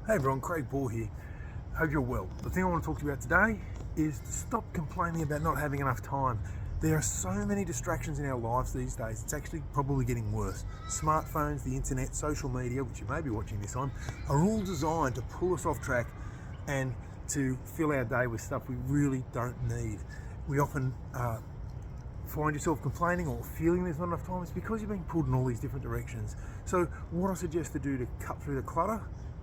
Hey everyone, Craig Ball here. Hope you're well. The thing I want to talk to you about today is to stop complaining about not having enough time. There are so many distractions in our lives these days, it's actually probably getting worse. Smartphones, the internet, social media, which you may be watching this on, are all designed to pull us off track and to fill our day with stuff we really don't need. We often find yourself complaining or feeling there's not enough time. It's because you're being pulled in all these different directions. So what I suggest to do to cut through the clutter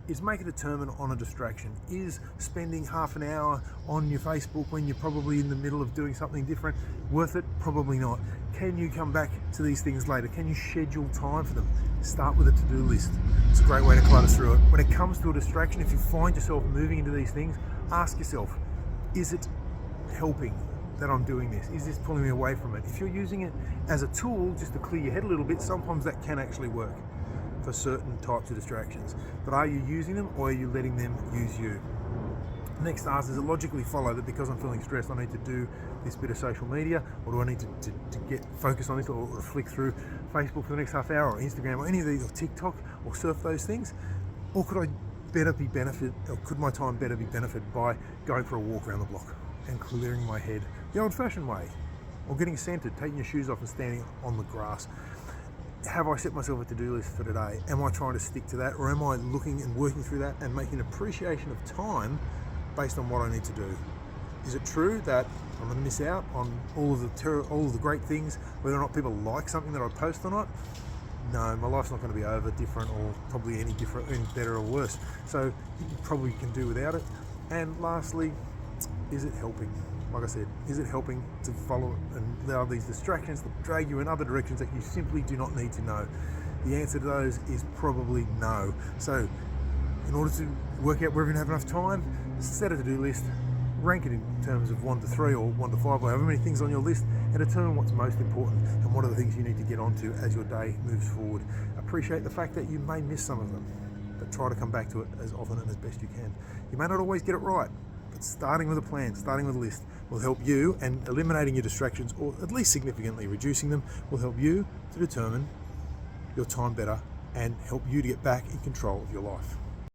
is make a determinant on a distraction. Is spending half an hour on your Facebook when you're probably in the middle of doing something different worth it? Probably not. Can you come back to these things later? Can you schedule time for them? Start with a to-do list. It's a great way to clutter through it. When it comes to a distraction, if you find yourself moving into these things, ask yourself, is it helping that I'm doing this? Is this pulling me away from it? If you're using it as a tool just to clear your head a little bit, sometimes that can actually work for certain types of distractions. But are you using them, or are you letting them use you? Next ask, does it logically follow that because I'm feeling stressed I need to do this bit of social media, or do I need to get focused on this, or flick through Facebook for the next half hour, or Instagram, or any of these, or TikTok, or surf those things? Or could my time better be benefited by going for a walk around the block and clearing my head the old-fashioned way, or getting centered, taking your shoes off and standing on the grass? Have I set myself a to-do list for today? Am I trying to stick to that, or am I looking and working through that and making an appreciation of time based on what I need to do? Is it true that I'm going to miss out on all of the great things, whether or not people like something that I post or not? No, my life's not going to be over different, or probably any better or worse. So you probably can do without it. And lastly, is it helping? Like I said, is it helping to follow and allow these distractions to drag you in other directions that you simply do not need to know? The answer to those is probably no. So in order to work out whether you have enough time, set a to-do list, rank it in terms of 1 to 3 or 1 to 5, or however many things on your list, and determine what's most important and what are the things you need to get onto as your day moves forward. Appreciate the fact that you may miss some of them, but try to come back to it as often and as best you can. You may not always get it right, but starting with a plan, starting with a list will help you, and eliminating your distractions, or at least significantly reducing them, will help you to determine your time better and help you to get back in control of your life.